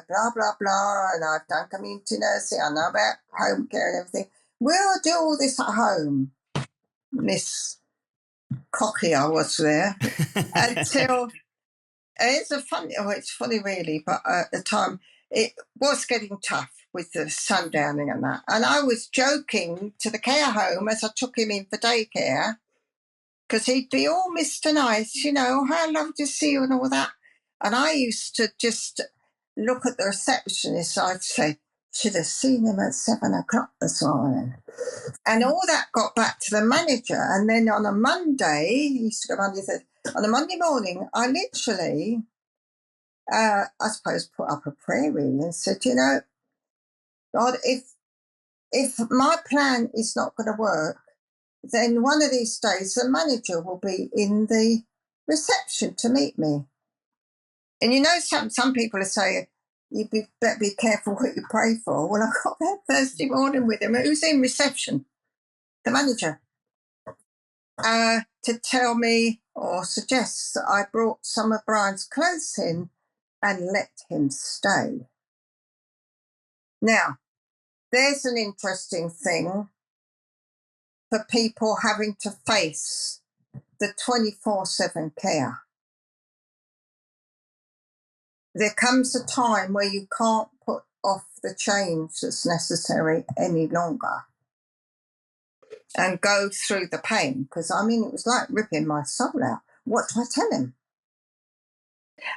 blah, blah, blah, and I've done community nursing, I know about home care and everything. We'll do all this at home. Miss cocky I was there until it's funny really, but at the time it was getting tough with the sundowning and that. And I was joking to the care home as I took him in for daycare, because he'd be all Mr. Nice, how lovely to see you and all that. And I used to just look at the receptionist, I'd say, should have seen him at 7:00 this morning. And all that got back to the manager. And then on a Monday, he used to go Monday, on a Monday morning, I literally, I suppose, put up a prayer really and said, God, if my plan is not going to work, then one of these days the manager will be in the reception to meet me. And some people are saying, you better be careful what you pray for. Well, I got there Thursday morning with him. Who's in reception? The manager. To tell me or suggest that I brought some of Brian's clothes in and let him stay. Now, there's an interesting thing for people having to face the 24/7 care. There comes a time where you can't put off the change that's necessary any longer and go through the pain, because it was like ripping my soul out. What do I tell him?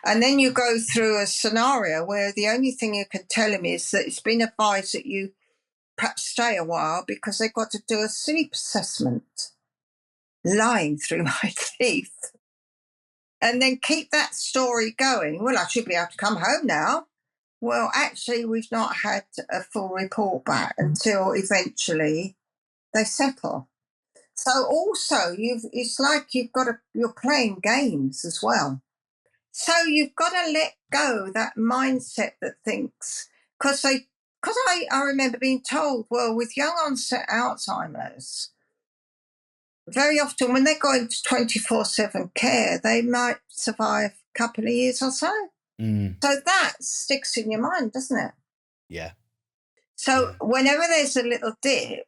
And then you go through a scenario where the only thing you can tell him is that it's been advised that you perhaps stay a while because they've got to do a sleep assessment. Lying through my teeth. And then keep that story going. Well, I should be able to come home now. Well, actually, we've not had a full report back until eventually they settle. So also, it's like you're playing games as well. So you've got to let go that mindset that thinks, because I remember being told, well, with young onset Alzheimer's, very often when they go into 24/7 care, they might survive a couple of years or so. So that sticks in your mind, doesn't it? Yeah. So whenever there's a little dip,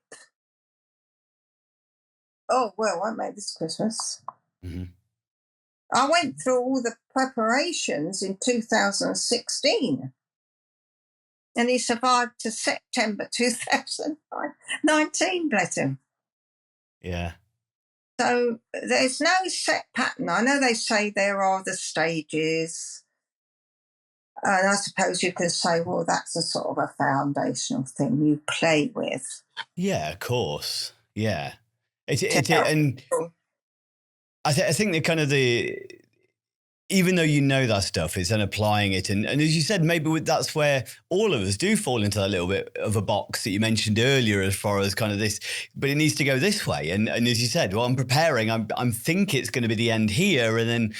oh, well, won't make this Christmas. Mm-hmm. I went through all the preparations in 2016. And he survived to September 2019, bless him. Yeah. So there's no set pattern. I know they say there are the stages. And I suppose you can say, well, that's a sort of a foundational thing you play with. Yeah, of course. Yeah. And I think that kind of even though you know that stuff, it's then applying it. And as you said, maybe that's where all of us do fall into that little bit of a box that you mentioned earlier, as far as kind of this, but it needs to go this way. And as you said, well, I'm preparing, I'm think it's going to be the end here. And then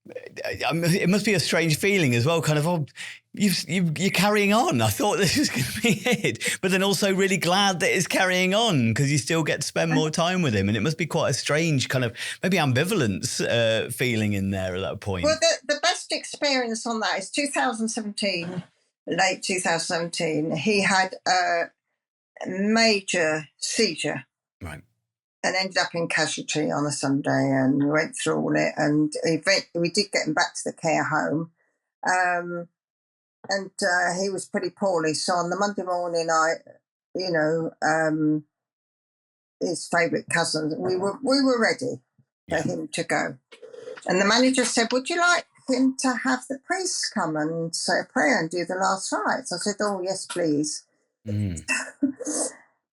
it must be a strange feeling as well, kind of, oh, you're carrying on. I thought this was going to be it, but then also really glad that it's carrying on because you still get to spend more time with him. And it must be quite a strange kind of maybe ambivalence feeling in there at that point. Well, the best experience on that is 2017, late 2017. He had a major seizure. Right. And ended up in casualty on a Sunday, and we went through all it, and we did get him back to the care home, and he was pretty poorly. So on the Monday morning, his favourite cousins, we were ready for him to go, and the manager said, "Would you like him to have the priest come and say a prayer and do the last rites?" I said, "Oh yes, please." Mm.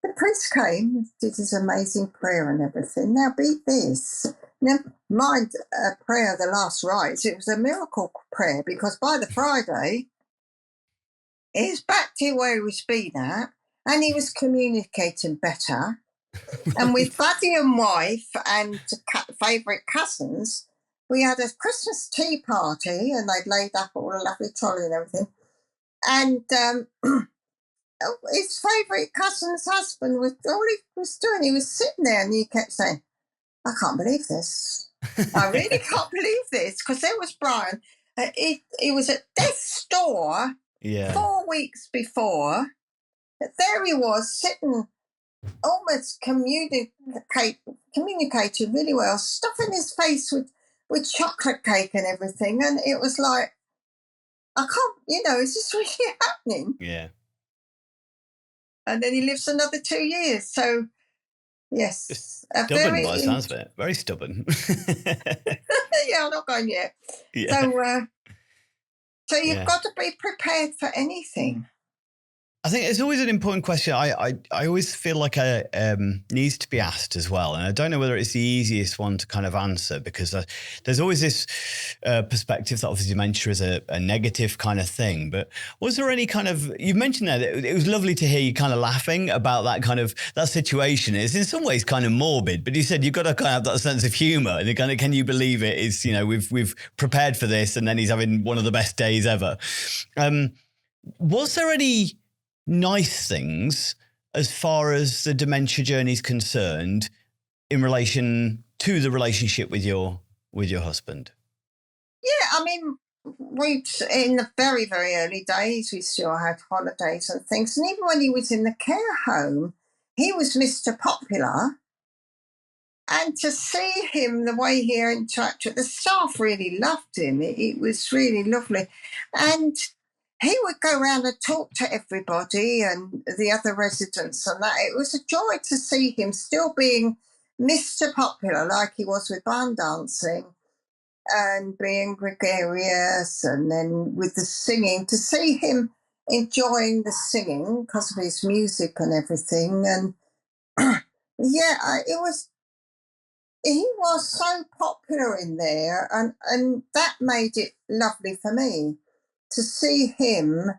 The priest came, did his amazing prayer and everything. Now, beat this. Never mind a prayer, the last rites. It was a miracle prayer because by the Friday, he was back to where he was been at, and he was communicating better. And with Buddy and wife and favourite cousins, we had a Christmas tea party, and they'd laid up all a lovely trolley and everything. And his favourite cousin's husband was all he was doing. He was sitting there and he kept saying, "I can't believe this. I really can't believe this." Because there was Brian. He was at death's door 4 weeks before. But there he was sitting, almost communicating really well, stuffing his face with chocolate cake and everything. And it was like, I can't, is this really happening? Yeah. And then he lives another 2 years. So, yes. Stubborn by the sounds of it. Very stubborn. Yeah, I'm not going yet. Yeah. So you've got to be prepared for anything. I think it's always an important question. I always feel like needs to be asked as well. And I don't know whether it's the easiest one to kind of answer because there's always this perspective that obviously dementia is a negative kind of thing. But was there any kind of, you mentioned that it was lovely to hear you kind of laughing about that situation. It's in some ways kind of morbid, but you said you've got to kind of have that sense of humor and kind of, can you believe it? It's, we've prepared for this and then he's having one of the best days ever. Was there any nice things as far as the dementia journey is concerned in relation to the relationship with your husband? Yeah, I mean, in the very, very early days, we still had holidays and things. And even when he was in the care home, he was Mr. Popular. And to see him, the way he interacted, the staff really loved him. It was really lovely. And he would go around and talk to everybody and the other residents and that. It was a joy to see him still being Mr. Popular like he was with barn dancing and being gregarious, and then with the singing, to see him enjoying the singing because of his music and everything. And he was so popular in there, and that made it lovely for me to see him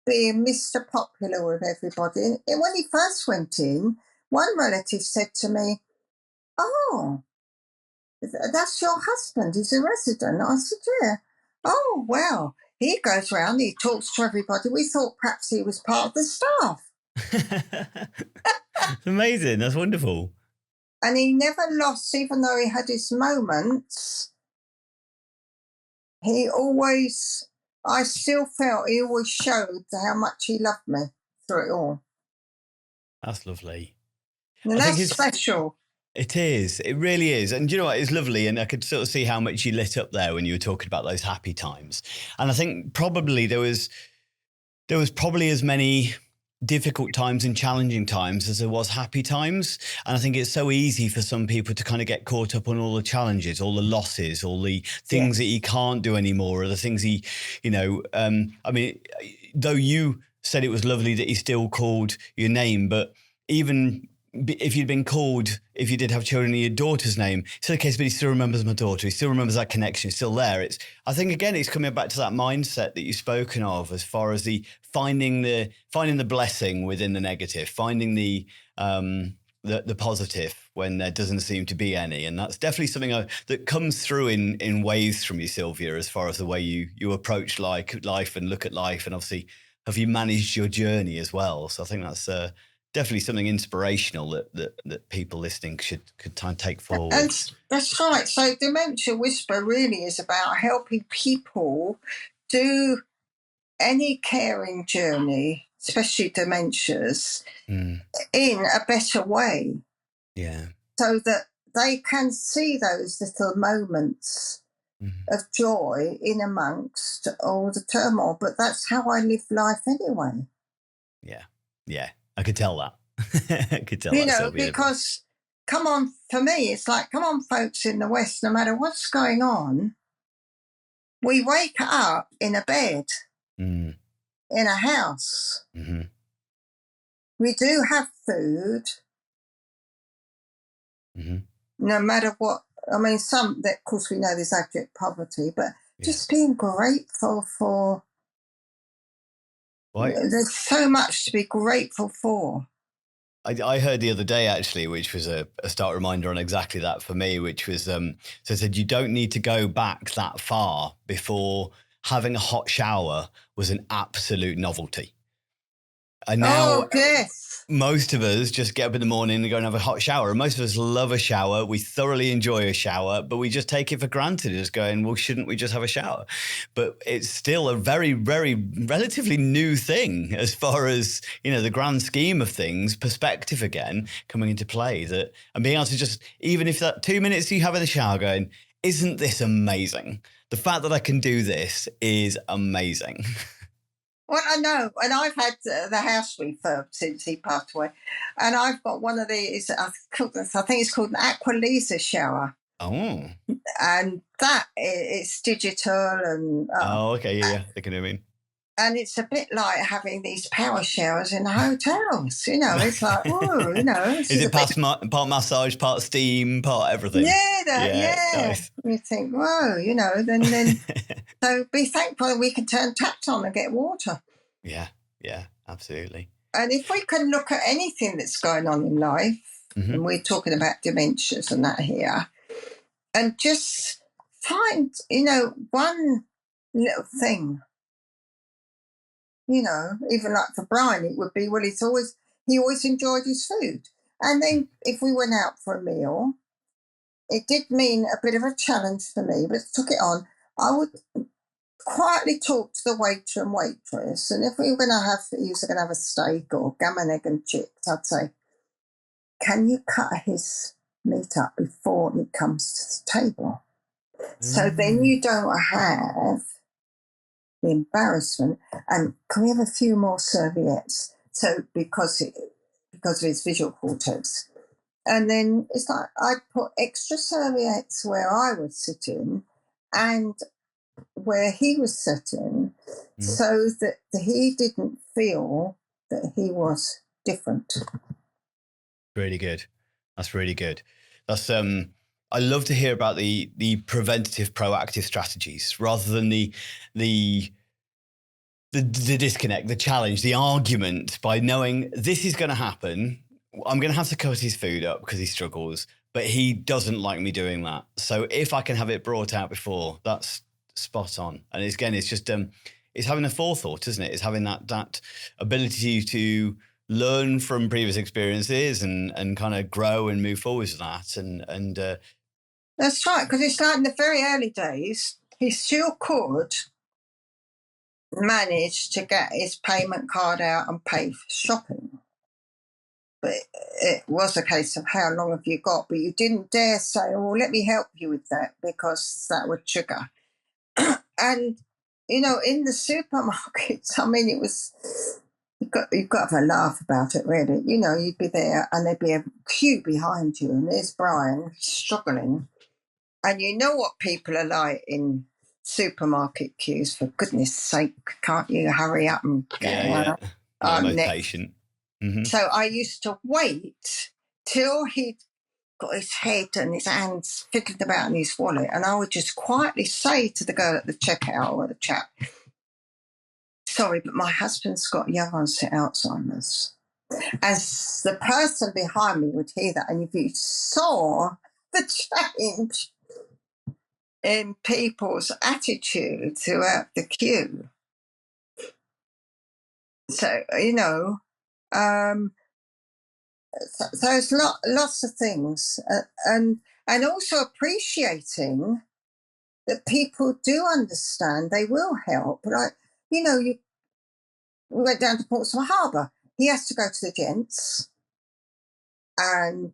being Mr. Popular with everybody. And when he first went in, one relative said to me, "Oh, that's your husband, he's a resident." I said, "Yeah." "Oh, well, he goes round, he talks to everybody. We thought perhaps he was part of the staff." Amazing, that's wonderful. And he never lost, even though he had his moments, I still felt he always showed how much he loved me through it all. That's lovely. And that's special. It is. It really is. And you know what? It's lovely. And I could sort of see how much you lit up there when you were talking about those happy times. And I think probably there was probably as many difficult times and challenging times as there was happy times. And I think it's so easy for some people to kind of get caught up on all the challenges, all the losses, all the things that he can't do anymore, or the things he, I mean, though you said it was lovely that he still called your name, but even if you'd been called, if you did have children in your daughter's name, it's still the case, but he still remembers my daughter. He still remembers that connection. It's still there. I think, again, it's coming back to that mindset that you've spoken of, as far as the finding the blessing within the negative, finding the positive when there doesn't seem to be any. And that's definitely something that comes through in waves from you, Sylvia, as far as the way you approach life and look at life. And obviously, have you managed your journey as well? So I think that's definitely something inspirational that people listening could try and take forward. And that's right. So Dementia Whisperer really is about helping people do any caring journey, especially dementias, in a better way. Yeah. So that they can see those little moments of joy in amongst all the turmoil. But that's how I live life anyway. Yeah. Yeah. I could tell that. I could tell that. Sylvia. Because, come on, for me, it's like, come on, folks in the West, no matter what's going on, we wake up in a bed, in a house. Mm-hmm. We do have food. Mm-hmm. No matter what. I mean, of course, we know there's abject poverty, but just being grateful for. There's so much to be grateful for. I heard the other day, actually, which was a stark reminder on exactly that for me, which was, so it said, you don't need to go back that far before having a hot shower was an absolute novelty. And now most of us just get up in the morning and go and have a hot shower. And most of us love a shower. We thoroughly enjoy a shower, but we just take it for granted as going, well, shouldn't we just have a shower? But it's still a very, very relatively new thing as far as, the grand scheme of things, perspective again, coming into play, and being able to just, even if that 2 minutes you have in the shower going, isn't this amazing? The fact that I can do this is amazing. Well, I know, and I've had the house refurbed since he passed away, and I've got one of these. I think it's called an aqua laser shower. Oh, and that it's digital and. Okay, yeah, I can mean. And it's a bit like having these power showers in hotels. It's like, oh, Is it part massage, part steam, part everything? Yeah. Nice. You think, whoa, then so be thankful that we can turn taps on and get water. Yeah, absolutely. And if we can look at anything that's going on in life, and we're talking about dementias and that here, and just find, one little thing. Even like for Brian, it would be, well, he always enjoyed his food. And then if we went out for a meal, it did mean a bit of a challenge for me, but took it on. I would quietly talk to the waiter and waitress. And if he was going to have a steak or gammon, egg and chips, I'd say, can you cut his meat up before it comes to the table? So then you don't have the embarrassment, and can we have a few more serviettes? So because of his visual cortex, and then it's like I'd put extra serviettes where I was sitting and where he was sitting, so that he didn't feel that he was different. Really good. That's really good. That's I love to hear about the preventative, proactive strategies rather than the disconnect, the challenge, the argument, by knowing this is going to happen. I'm going to have to cut his food up because he struggles, but he doesn't like me doing that. So if I can have it brought out before, that's spot on. And it's just it's having a forethought, isn't it? It's having that ability to learn from previous experiences and kind of grow and move forward with that. And that's right, because it's like in the very early days, he still could manage to get his payment card out and pay for shopping. But it was a case of how long have you got? But you didn't dare say, oh, let me help you with that, because that would trigger. And, in the supermarkets, I mean, it was, you've got to have a laugh about it, really. You'd be there and there'd be a queue behind you, and there's Brian struggling. And you know what people are like in supermarket queues, for goodness sake, can't you hurry up and get I'm patient. So I used to wait till he'd got his head and his hands fiddling about in his wallet. And I would just quietly say to the girl at the checkout or the chap, sorry, but my husband's got young onset Alzheimer's. As the person behind me would hear that, and if you saw the change in people's attitude throughout the queue. So, so there's lots of things. And also appreciating that people do understand, they will help. Like, we went down to Portsmouth Harbour. He has to go to the gents. And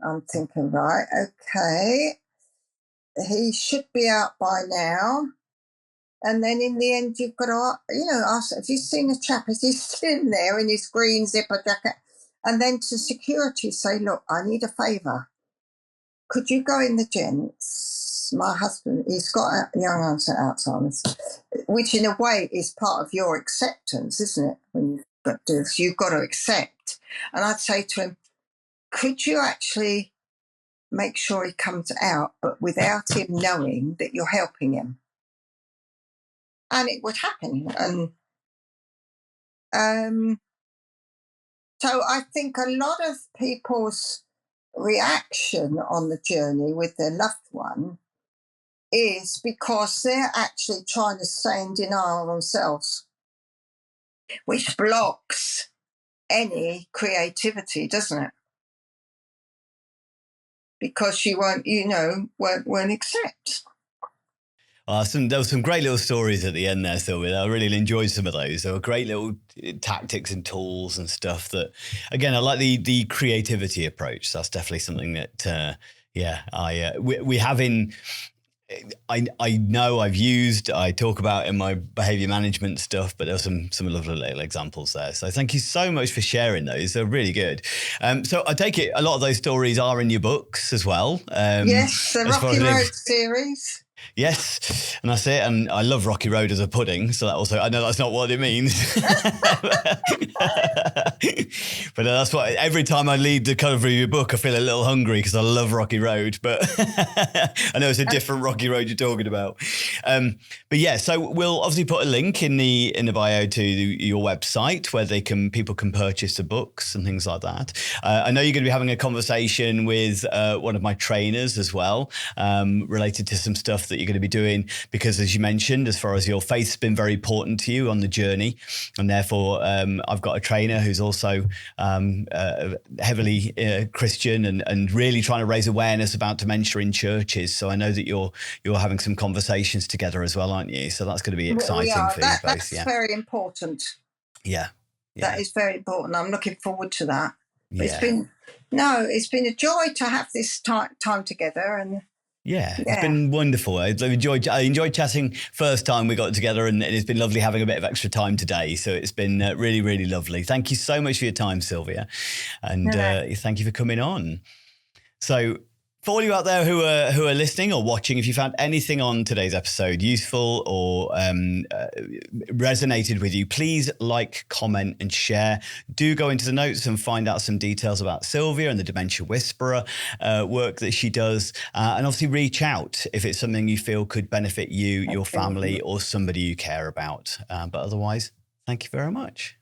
I'm thinking, right, okay, he should be out by now. And then in the end, you've got to, ask, have you seen a chap as he's sitting there in his green zipper jacket? And then to security say, look, I need a favour. Could you go in the gents? My husband, he's got a young onset Alzheimer's, which in a way is part of your acceptance, isn't it? When you've got to do this, you've got to accept. And I'd say to him, could you actually make sure he comes out, but without him knowing that you're helping him? And it would happen. And so I think a lot of people's reaction on the journey with their loved one is because they're actually trying to stay in denial themselves, which blocks any creativity, doesn't it? Because you won't accept. There were some great little stories at the end there, Sylvia. I really enjoyed some of those. There were great little tactics and tools and stuff that, again, I like the creativity approach. That's definitely something that, we have in... I know I've used, I talk about in my behavior management stuff, but there were some lovely little examples there. So thank you so much for sharing those. They're really good. So I take it a lot of those stories are in your books as well. Yes, the Rocky Road series. Yes, and that's it. And I love Rocky Road as a pudding, so that also, I know that's not what it means. But that's what, every time I read the cover of your book, I feel a little hungry because I love Rocky Road, but I know it's a different Rocky Road you're talking about. But yeah, so we'll obviously put a link in the bio to your website where people can purchase the books and things like that. I know you're going to be having a conversation with one of my trainers as well, related to some stuff that you're going to be doing, because as you mentioned, as far as your faith's been very important to you on the journey, and therefore I've got a trainer who's also heavily Christian and really trying to raise awareness about dementia in churches. So I know that you're having some conversations together as well, aren't you? So that's going to be exciting for you both. That's very important. Yeah. That is very important. I'm looking forward to that. Yeah. It's been a joy to have this time together, and it's been wonderful. I enjoyed chatting first time we got together, and it's been lovely having a bit of extra time today. So it's been really, really lovely. Thank you so much for your time, Sylvia. And thank you for coming on. So for all you out there who are listening or watching, if you found anything on today's episode useful or resonated with you, please like, comment and share. Do go into the notes and find out some details about Sylvia and the Dementia Whisperer work that she does. And obviously reach out if it's something you feel could benefit you, your family, or somebody you care about. But otherwise, thank you very much.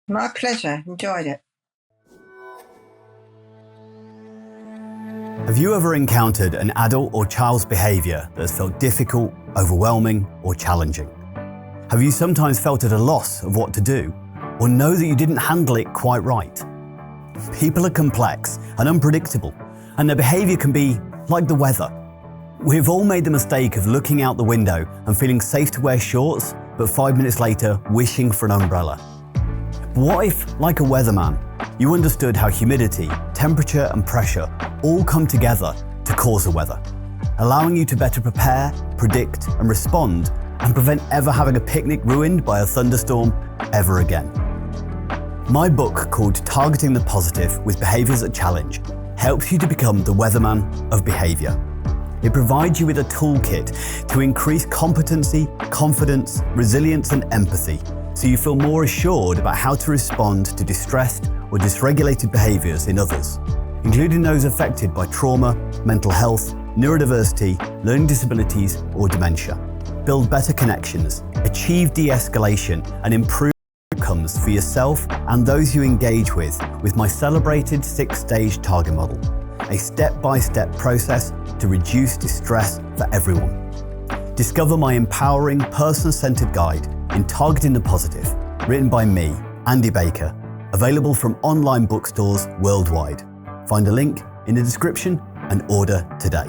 My pleasure. Enjoyed it. Have you ever encountered an adult or child's behaviour that has felt difficult, overwhelming, or challenging? Have you sometimes felt at a loss of what to do, or know that you didn't handle it quite right? People are complex and unpredictable, and their behaviour can be like the weather. We've all made the mistake of looking out the window and feeling safe to wear shorts, but 5 minutes later wishing for an umbrella. What if, like a weatherman, you understood how humidity, temperature and pressure all come together to cause the weather, allowing you to better prepare, predict and respond, and prevent ever having a picnic ruined by a thunderstorm ever again? My book, called Targeting the Positive with Behaviours that Challenge, helps you to become the weatherman of behaviour. It provides you with a toolkit to increase competency, confidence, resilience and empathy, so you feel more assured about how to respond to distressed or dysregulated behaviours in others. including those affected by trauma, mental health, neurodiversity, learning disabilities, or dementia. Build better connections, achieve de-escalation, and improve outcomes for yourself and those you engage with my celebrated 6-stage target model, a step-by-step process to reduce distress for everyone. Discover my empowering, person-centered guide in Targeting the Positive, written by me, Andy Baker, available from online bookstores worldwide. Find a link in the description and order today.